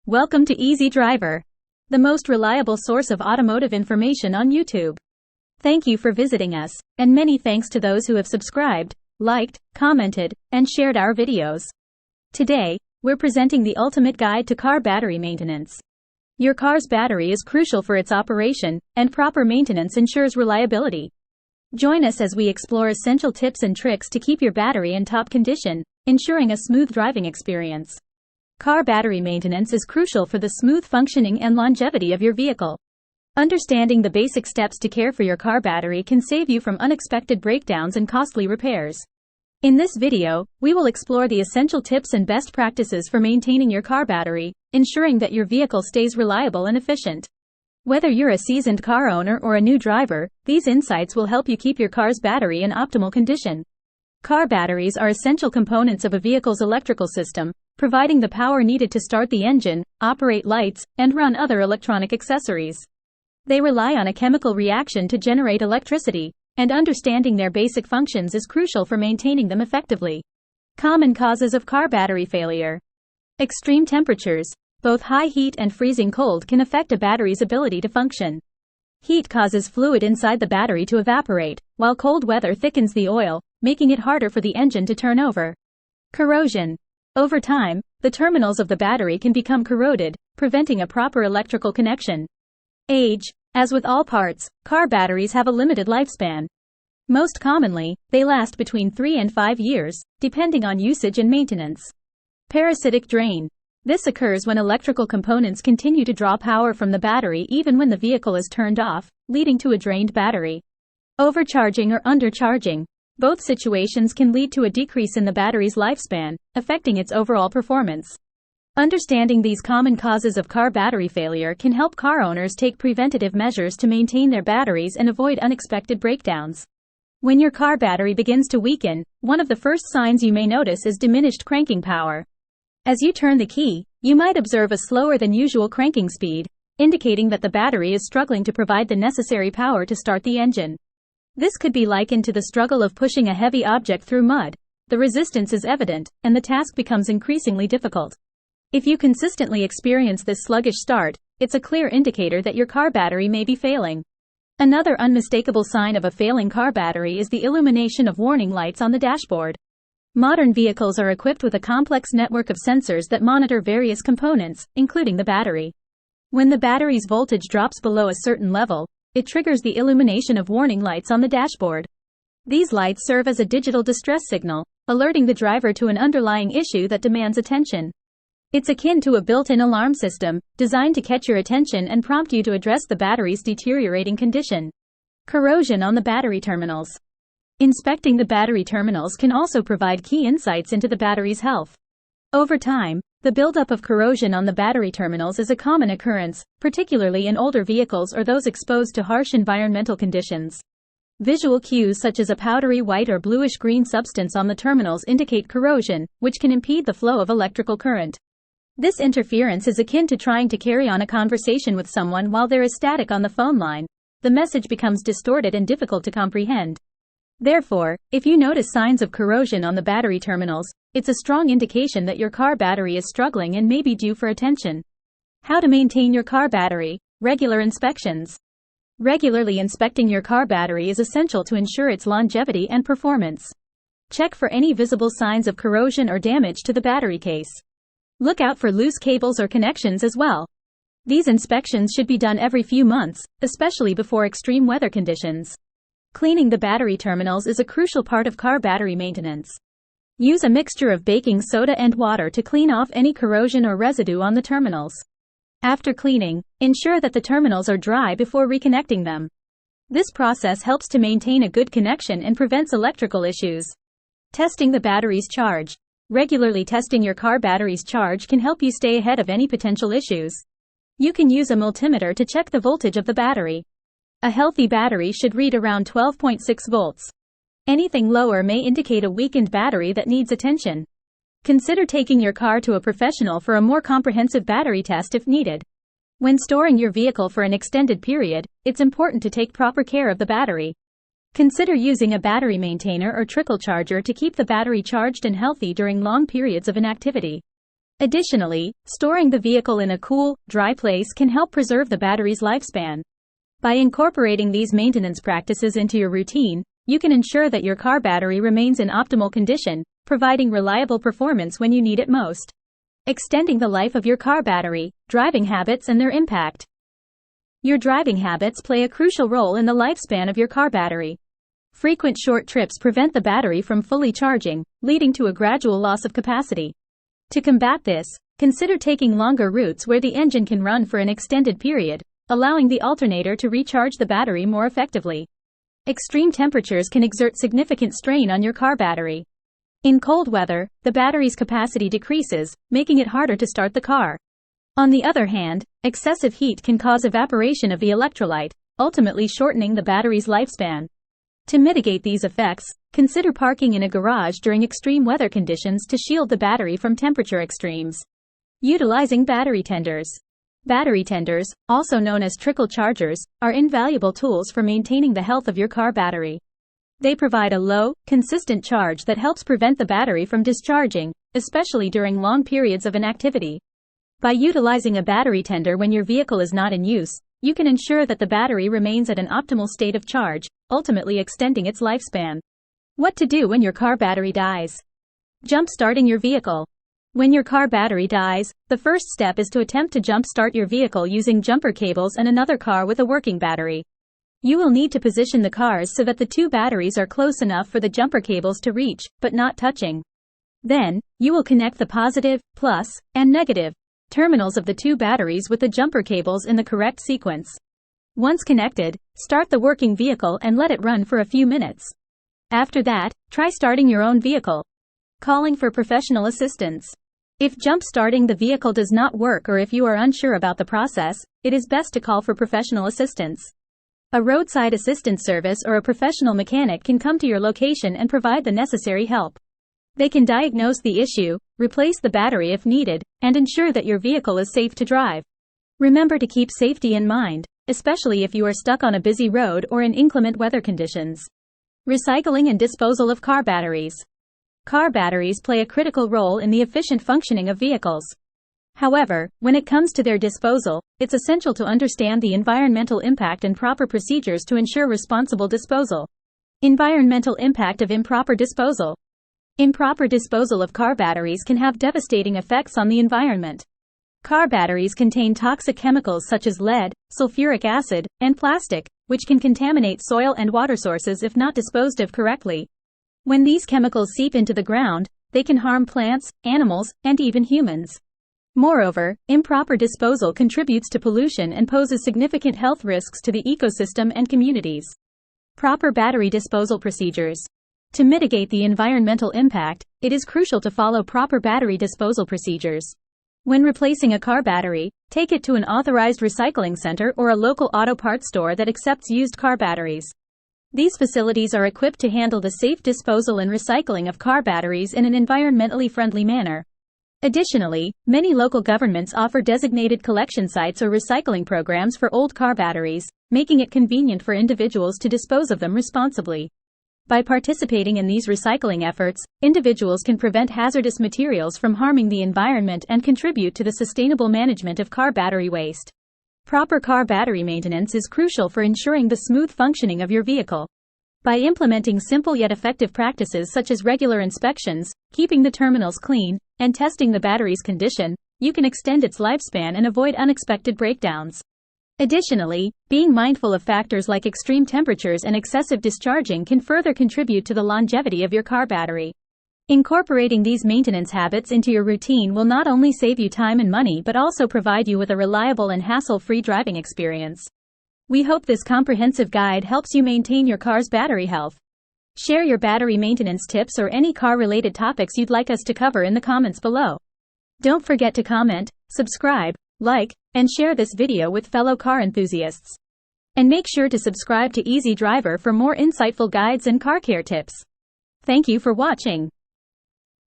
Welcome to Easy Driver, the most reliable source of automotive information on YouTube. Thank you for visiting us, and many thanks to those who have subscribed, liked, commented, and shared our videos. Today, we're presenting the ultimate guide to car battery maintenance. Your car's battery is crucial for its operation, and proper maintenance ensures reliability. Join us as we explore essential tips and tricks to keep your battery in top condition, ensuring a smooth driving experience. Car battery maintenance is crucial for the smooth functioning and longevity of your vehicle. Understanding the basic steps to care for your car battery can save you from unexpected breakdowns and costly repairs. In this video, we will explore the essential tips and best practices for maintaining your car battery, ensuring that your vehicle stays reliable and efficient. Whether you're a seasoned car owner or a new driver, these insights will help you keep your car's battery in optimal condition. Car batteries are essential components of a vehicle's electrical system, providing the power needed to start the engine, operate lights, and run other electronic accessories. They rely on a chemical reaction to generate electricity, and understanding their basic functions is crucial for maintaining them effectively. Common causes of car battery failure. Extreme temperatures, both high heat and freezing cold, can affect a battery's ability to function. Heat causes fluid inside the battery to evaporate, while cold weather thickens the oil, making it harder for the engine to turn over. Corrosion. Over time, the terminals of the battery can become corroded, preventing a proper electrical connection. Age. As with all parts, car batteries have a limited lifespan. Most commonly, they last between 3 and 5 years, depending on usage and maintenance. Parasitic drain. This occurs when electrical components continue to draw power from the battery even when the vehicle is turned off, leading to a drained battery. Overcharging or undercharging. Both situations can lead to a decrease in the battery's lifespan, affecting its overall performance. Understanding these common causes of car battery failure can help car owners take preventative measures to maintain their batteries and avoid unexpected breakdowns. When your car battery begins to weaken, one of the first signs you may notice is diminished cranking power. As you turn the key, you might observe a slower than usual cranking speed, indicating that the battery is struggling to provide the necessary power to start the engine. This could be likened to the struggle of pushing a heavy object through mud. The resistance is evident, and the task becomes increasingly difficult. If you consistently experience this sluggish start, it's a clear indicator that your car battery may be failing. Another unmistakable sign of a failing car battery is the illumination of warning lights on the dashboard. Modern vehicles are equipped with a complex network of sensors that monitor various components, including the battery. When the battery's voltage drops below a certain level, it triggers the illumination of warning lights on the dashboard. These lights serve as a digital distress signal, alerting the driver to an underlying issue that demands attention. It's akin to a built-in alarm system, designed to catch your attention and prompt you to address the battery's deteriorating condition. Corrosion on the battery terminals. Inspecting the battery terminals can also provide key insights into the battery's health. Over time, the buildup of corrosion on the battery terminals is a common occurrence, particularly in older vehicles or those exposed to harsh environmental conditions. Visual cues such as a powdery white or bluish-green substance on the terminals indicate corrosion, which can impede the flow of electrical current. This interference is akin to trying to carry on a conversation with someone while there is static on the phone line. The message becomes distorted and difficult to comprehend. Therefore, if you notice signs of corrosion on the battery terminals, it's a strong indication that your car battery is struggling and may be due for attention. How to maintain your car battery. Regular inspections. Regularly inspecting your car battery is essential to ensure its longevity and performance. Check for any visible signs of corrosion or damage to the battery case. Look out for loose cables or connections as well. These inspections should be done every few months, especially before extreme weather conditions. Cleaning the battery terminals is a crucial part of car battery maintenance. Use a mixture of baking soda and water to clean off any corrosion or residue on the terminals. After cleaning, ensure that the terminals are dry before reconnecting them. This process helps to maintain a good connection and prevents electrical issues. Testing the battery's charge. Regularly testing your car battery's charge can help you stay ahead of any potential issues. You can use a multimeter to check the voltage of the battery. A healthy battery should read around 12.6 volts. Anything lower may indicate a weakened battery that needs attention. Consider taking your car to a professional for a more comprehensive battery test if needed. When storing your vehicle for an extended period, it's important to take proper care of the battery. Consider using a battery maintainer or trickle charger to keep the battery charged and healthy during long periods of inactivity. Additionally, storing the vehicle in a cool, dry place can help preserve the battery's lifespan. By incorporating these maintenance practices into your routine, you can ensure that your car battery remains in optimal condition, providing reliable performance when you need it most. Extending the life of your car battery, driving habits and their impact. Your driving habits play a crucial role in the lifespan of your car battery. Frequent short trips prevent the battery from fully charging, leading to a gradual loss of capacity. To combat this, consider taking longer routes where the engine can run for an extended period, allowing the alternator to recharge the battery more effectively. Extreme temperatures can exert significant strain on your car battery. In cold weather, the battery's capacity decreases, making it harder to start the car. On the other hand, excessive heat can cause evaporation of the electrolyte, ultimately shortening the battery's lifespan. To mitigate these effects, consider parking in a garage during extreme weather conditions to shield the battery from temperature extremes. Utilizing battery tenders. Battery tenders, also known as trickle chargers, are invaluable tools for maintaining the health of your car battery. They provide a low, consistent charge that helps prevent the battery from discharging, especially during long periods of inactivity. By utilizing a battery tender when your vehicle is not in use, you can ensure that the battery remains at an optimal state of charge, ultimately extending its lifespan. What to do when your car battery dies? Jump-starting your vehicle. When your car battery dies, the first step is to attempt to jump-start your vehicle using jumper cables and another car with a working battery. You will need to position the cars so that the two batteries are close enough for the jumper cables to reach, but not touching. Then, you will connect the positive, plus, and negative terminals of the two batteries with the jumper cables in the correct sequence. Once connected, start the working vehicle and let it run for a few minutes. After that, try starting your own vehicle. Calling for professional assistance. If jump-starting the vehicle does not work or if you are unsure about the process, it is best to call for professional assistance. A roadside assistance service or a professional mechanic can come to your location and provide the necessary help. They can diagnose the issue, replace the battery if needed, and ensure that your vehicle is safe to drive. Remember to keep safety in mind, especially if you are stuck on a busy road or in inclement weather conditions. Recycling and disposal of car batteries. Car batteries play a critical role in the efficient functioning of vehicles. However, when it comes to their disposal, it's essential to understand the environmental impact and proper procedures to ensure responsible disposal. Environmental impact of improper disposal. Improper disposal of car batteries can have devastating effects on the environment. Car batteries contain toxic chemicals such as lead, sulfuric acid, and plastic, which can contaminate soil and water sources if not disposed of correctly. When these chemicals seep into the ground, they can harm plants, animals, and even humans. Moreover, improper disposal contributes to pollution and poses significant health risks to the ecosystem and communities. Proper battery disposal procedures. To mitigate the environmental impact, it is crucial to follow proper battery disposal procedures. When replacing a car battery, take it to an authorized recycling center or a local auto parts store that accepts used car batteries. These facilities are equipped to handle the safe disposal and recycling of car batteries in an environmentally friendly manner. Additionally, many local governments offer designated collection sites or recycling programs for old car batteries, making it convenient for individuals to dispose of them responsibly. By participating in these recycling efforts, individuals can prevent hazardous materials from harming the environment and contribute to the sustainable management of car battery waste. Proper car battery maintenance is crucial for ensuring the smooth functioning of your vehicle. By implementing simple yet effective practices such as regular inspections, keeping the terminals clean, and testing the battery's condition, you can extend its lifespan and avoid unexpected breakdowns. Additionally, being mindful of factors like extreme temperatures and excessive discharging can further contribute to the longevity of your car battery. Incorporating these maintenance habits into your routine will not only save you time and money but also provide you with a reliable and hassle-free driving experience. We hope this comprehensive guide helps you maintain your car's battery health. Share your battery maintenance tips or any car-related topics you'd like us to cover in the comments below. Don't forget to comment, subscribe, like, and share this video with fellow car enthusiasts. And make sure to subscribe to Easy Driver for more insightful guides and car care tips. Thank you for watching.